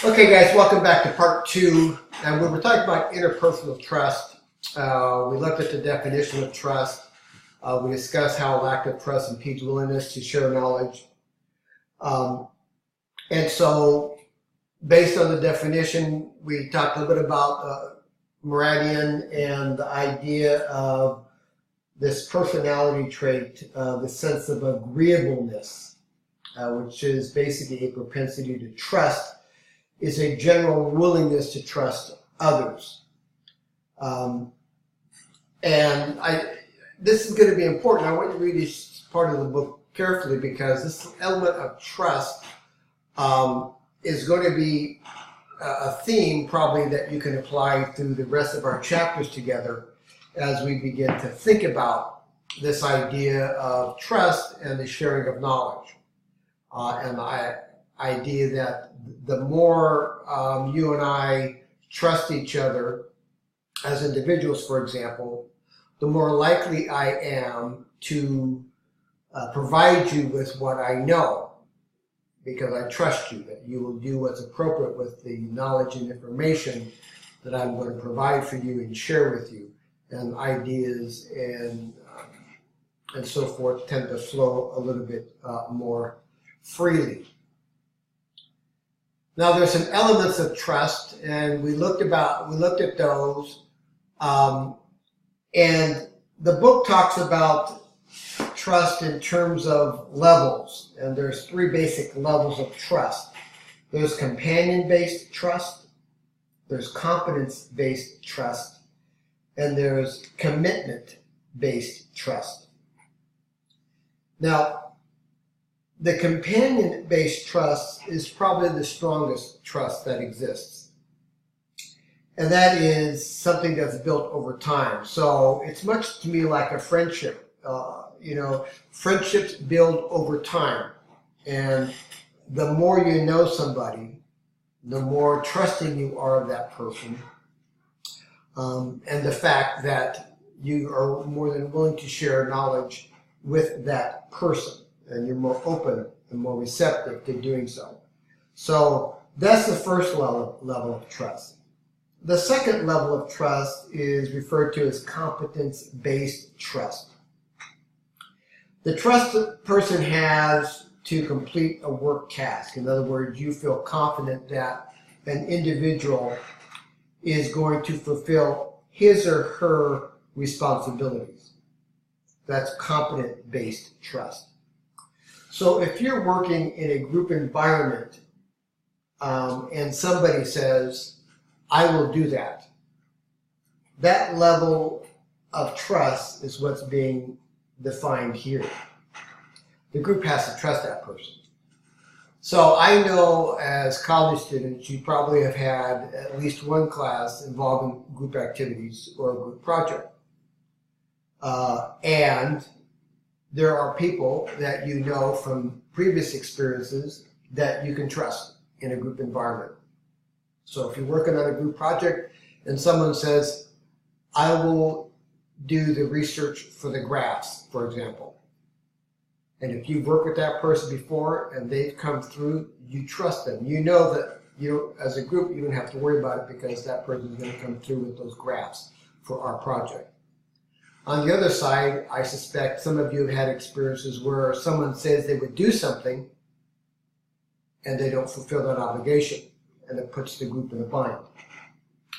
Okay, guys, welcome back to part two. And we were talking about interpersonal trust. We looked at the definition of trust. We discussed how lack of trust impedes willingness to share knowledge. Um, and so, based on the definition, we talked a little bit about Muradian and the idea of this personality trait, the sense of agreeableness, which is basically a propensity to trust, is a general willingness to trust others. This is going to be important. I want you to read this part of the book carefully because this element of trust is going to be a theme probably that you can apply through the rest of our chapters together as we begin to think about this idea of trust and the sharing of knowledge. And the idea that the more you and I trust each other as individuals, for example, the more likely I am to provide you with what I know, because I trust you, that you will do what's appropriate with the knowledge and information that I'm going to provide for you and share with you. And ideas and so forth tend to flow a little bit more freely. Now, there's some elements of trust, and we looked at those. And the book talks about trust in terms of levels, and there's three basic levels of trust. There's companion-based trust, there's competence-based trust, and there's commitment-based trust. Now, the companion-based trust is probably the strongest trust that exists. And that is something that's built over time. So it's much to me like a friendship. Friendships build over time. And the more you know somebody, the more trusting you are of that person. And the fact that you are more than willing to share knowledge with that person. And you're more open and more receptive to doing so. So that's the first level of trust. The second level of trust is referred to as competence-based trust. The trust a person has to complete a work task. In other words, you feel confident that an individual is going to fulfill his or her responsibilities. That's competent-based trust. So if you're working in a group environment and somebody says, I will do that, that level of trust is what's being defined here. The group has to trust that person. So I know as college students, you probably have had at least one class involving group activities or a group project. And there are people that you know from previous experiences that you can trust in a group environment. So if you're working on a group project and someone says, I will do the research for the graphs, for example. And if you've worked with that person before and they've come through, you trust them. You know that as a group, you don't have to worry about it because that person is going to come through with those graphs for our project. On the other side, I suspect some of you have had experiences where someone says they would do something and they don't fulfill that obligation, and it puts the group in a bind.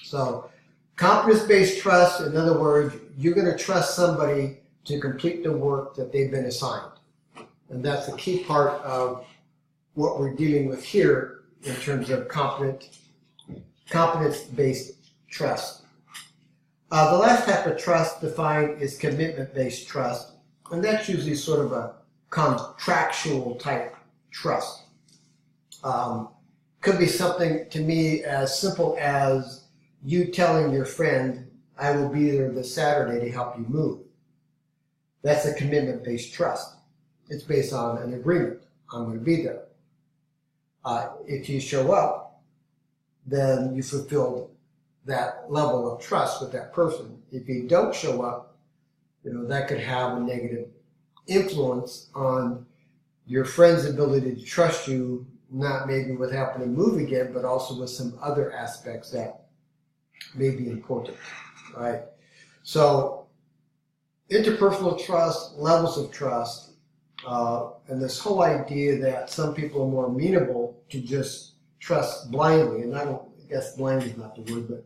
So competence-based trust, in other words, you're going to trust somebody to complete the work that they've been assigned. And that's the key part of what we're dealing with here in terms of competence-based trust. The last type of trust defined is commitment-based trust, and that's usually sort of a contractual type trust. Could be something to me as simple as you telling your friend, I will be there this Saturday to help you move. That's a commitment-based trust. It's based on an agreement. I'm going to be there. If you show up, then you fulfilled that level of trust with that person. If you don't show up, that could have a negative influence on your friend's ability to trust you not maybe with helping them move again, but also with some other aspects that may be important, right? So interpersonal trust, levels of trust, and this whole idea that some people are more amenable to just trust blindly, and I guess blind is not the word, but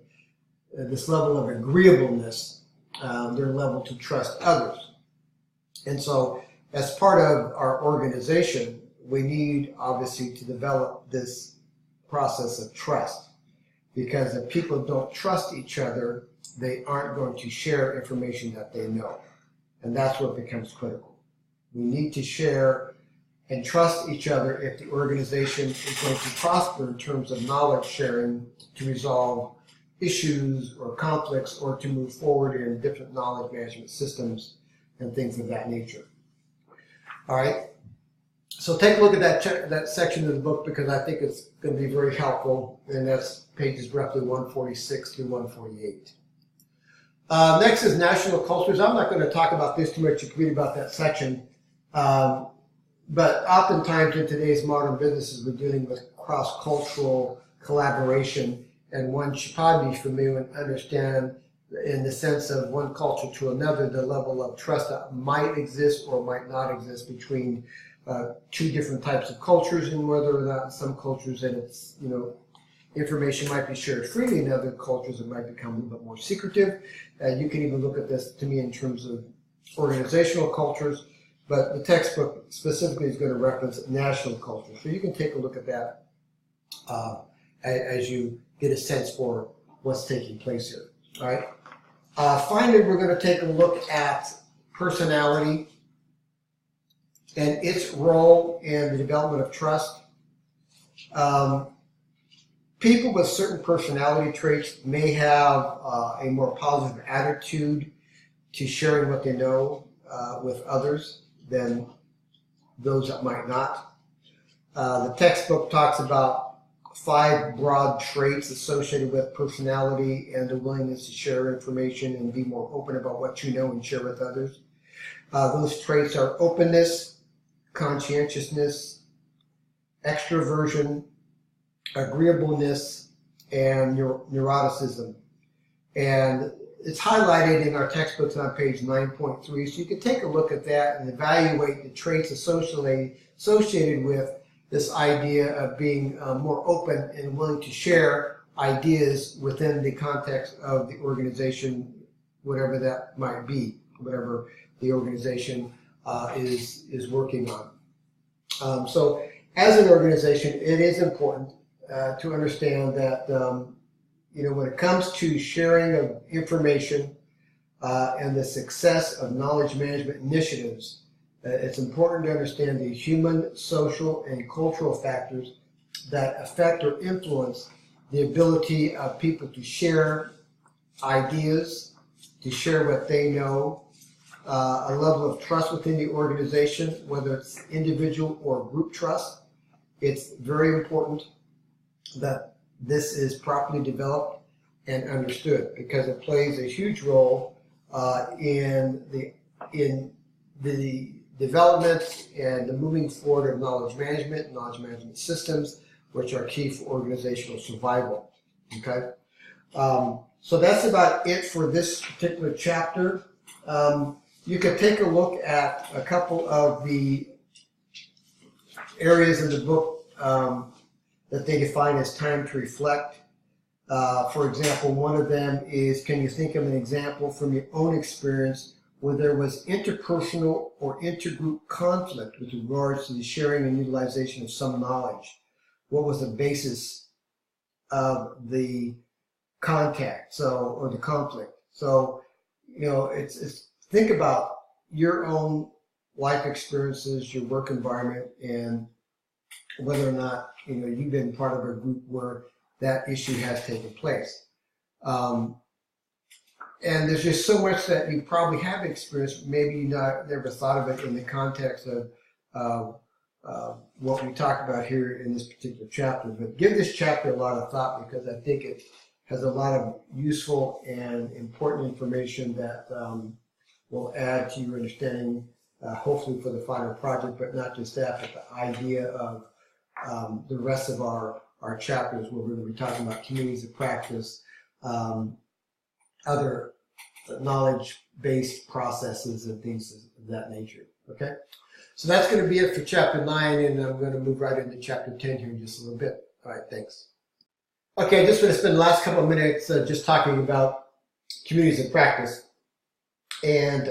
this level of agreeableness, their level to trust others. And so as part of our organization, we need obviously to develop this process of trust, because if people don't trust each other, they aren't going to share information that they know. And that's what becomes critical. We need to share and trust each other if the organization is going to prosper in terms of knowledge sharing to resolve issues or conflicts or to move forward in different knowledge management systems and things of that nature. All right. So take a look at that section of the book, because I think it's going to be very helpful, and that's pages roughly 146 through 148. Next is national cultures. I'm not going to talk about this too much. You can read about that section. But oftentimes in today's modern businesses, we're dealing with cross-cultural collaboration, and one should probably be familiar and understand, in the sense of one culture to another, the level of trust that might exist or might not exist between two different types of cultures, and whether or not in some cultures that it's, information might be shared freely, in other cultures it might become a little bit more secretive. You can even look at this, to me, in terms of organizational cultures, but the textbook specifically is going to reference national culture. So you can take a look at that as you get a sense for what's taking place here. All right. Finally, we're going to take a look at personality and its role in the development of trust. People with certain personality traits may have a more positive attitude to sharing what they know with others than those that might not. The textbook talks about 5 broad traits associated with personality and the willingness to share information and be more open about what you know and share with others. Those traits are openness, conscientiousness, extroversion, agreeableness, and neuroticism. And it's highlighted in our textbooks on page 9.3, so you can take a look at that and evaluate the traits associated with this idea of being more open and willing to share ideas within the context of the organization, whatever that might be, whatever the organization is working on. So as an organization, it is important to understand that when it comes to sharing of information and the success of knowledge management initiatives, it's important to understand the human, social, and cultural factors that affect or influence the ability of people to share ideas, to share what they know, a level of trust within the organization, whether it's individual or group trust. It's very important that this is properly developed and understood, because it plays a huge role in the development and the moving forward of knowledge management systems, which are key for organizational survival. Okay, so that's about it for this particular chapter. You can take a look at a couple of the areas in the book that they define as time to reflect. For example, one of them is, can you think of an example from your own experience where there was interpersonal or intergroup conflict with regards to the sharing and utilization of some knowledge? What was the basis of the contact, or the conflict? So, it's think about your own life experiences, your work environment, and whether or not you've been part of a group where that issue has taken place. And there's just so much that you probably have experienced, maybe you never thought of it in the context of what we talk about here in this particular chapter. But give this chapter a lot of thought, because I think it has a lot of useful and important information that will add to your understanding, hopefully for the final project, but not just that, but the idea of the rest of our chapters, where we're going to be talking about communities of practice, other knowledge-based processes and things of that nature. Okay, so that's going to be it for chapter 9, and I'm going to move right into chapter 10 here in just a little bit. All right, thanks. Okay, just going to spend the last couple of minutes just talking about communities of practice and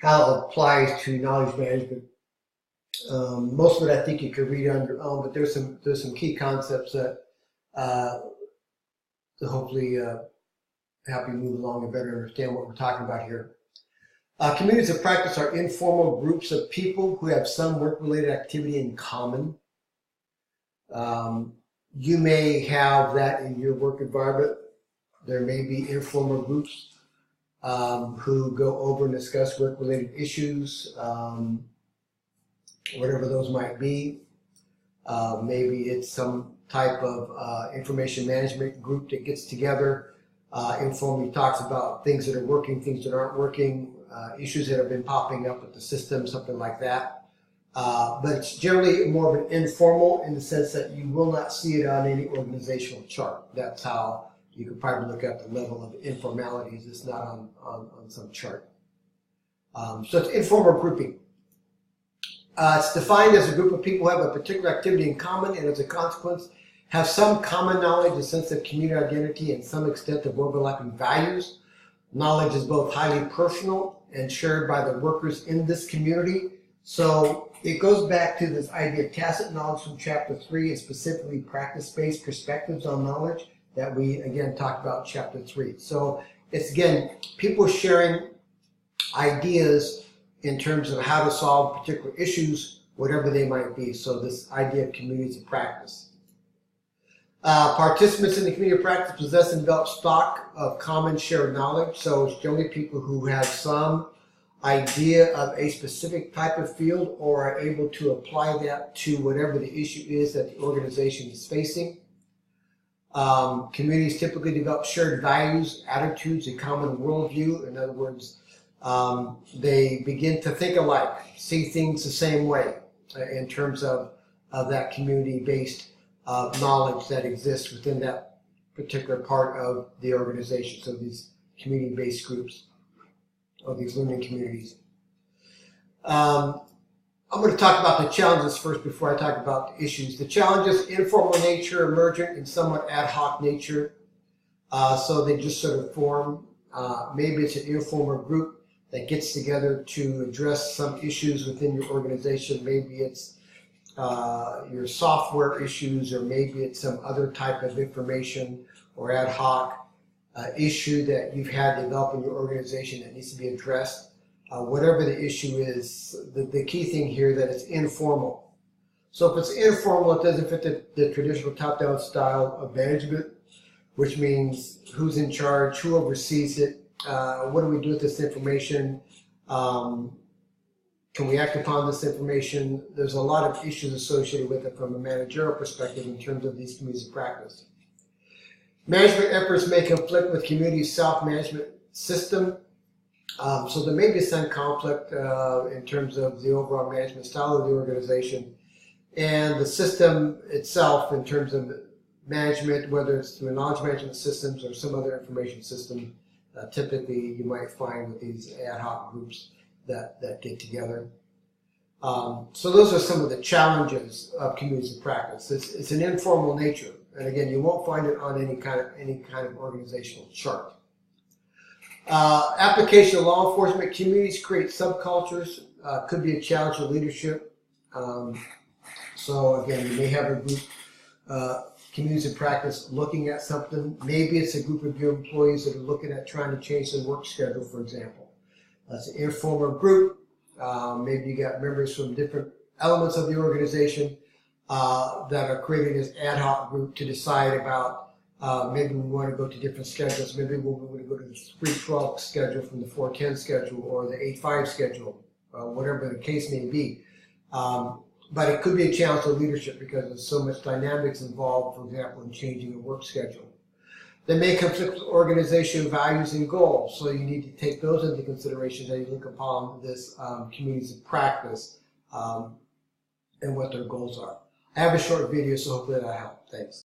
how it applies to knowledge management. Most of it I think you could read on your own, but there's some key concepts that to hopefully help you move along and better understand what we're talking about here. Communities of practice are informal groups of people who have some work-related activity in common. You may have that in your work environment. There may be informal groups who go over and discuss work-related issues, whatever those might be. Maybe it's some type of information management group that gets together, informally talks about things that are working, things that aren't working, issues that have been popping up with the system, something like that. But it's generally more of an informal in the sense that you will not see it on any organizational chart. That's how you could probably look at the level of informalities. It's not on some chart. So it's informal grouping. It's defined as a group of people who have a particular activity in common and as a consequence have some common knowledge, a sense of community identity, and some extent of overlapping values. Knowledge is both highly personal and shared by the workers in this community. So it goes back to this idea of tacit knowledge from chapter 3 and specifically practice-based perspectives on knowledge that we again talked about in chapter 3. So it's again people sharing ideas in terms of how to solve particular issues, whatever they might be. So this idea of communities of practice. Participants in the community of practice possess and develop stock of common shared knowledge. So it's generally people who have some idea of a specific type of field or are able to apply that to whatever the issue is that the organization is facing. Communities typically develop shared values, attitudes, a common worldview. In other words, they begin to think alike, see things the same way in terms of that community-based knowledge that exists within that particular part of the organization. So these community-based groups or these learning communities. I'm going to talk about the challenges first before I talk about the issues. The challenges, informal nature, emergent, and somewhat ad hoc nature. So they just sort of form. Maybe it's an informal group that gets together to address some issues within your organization. Maybe it's your software issues, or maybe it's some other type of information or ad hoc issue that you've had develop in your organization that needs to be addressed. Whatever the issue is, the key thing here that it's informal. So if it's informal, it doesn't fit the traditional top-down style of management, which means who's in charge, who oversees it, what do we do with this information, can we act upon this information? There's a lot of issues associated with it from a managerial perspective in terms of these communities of practice. Management efforts may conflict with community self-management system. So there may be some conflict in terms of the overall management style of the organization and the system itself in terms of management, whether it's through knowledge management systems or some other information system. Typically you might find with these ad hoc groups that get together. So those are some of the challenges of communities of practice. It's an informal nature, and again, you won't find it on any kind of organizational chart. Application of law enforcement. Communities create subcultures. Could be a challenge to leadership. So again, you may have a group, communities of practice, looking at something. Maybe it's a group of your employees that are looking at trying to change their work schedule, for example. That's an informal group. Maybe you got members from different elements of the organization that are creating this ad hoc group to decide about maybe we want to go to different schedules. Maybe we want to go to the 312 schedule from the 410 schedule or the 85 schedule, whatever the case may be. But it could be a challenge to leadership because there's so much dynamics involved, for example, in changing a work schedule. They may conflict with organization values and goals, so you need to take those into consideration as you look upon this communities of practice and what their goals are. I have a short video, so hopefully that'll help. Thanks.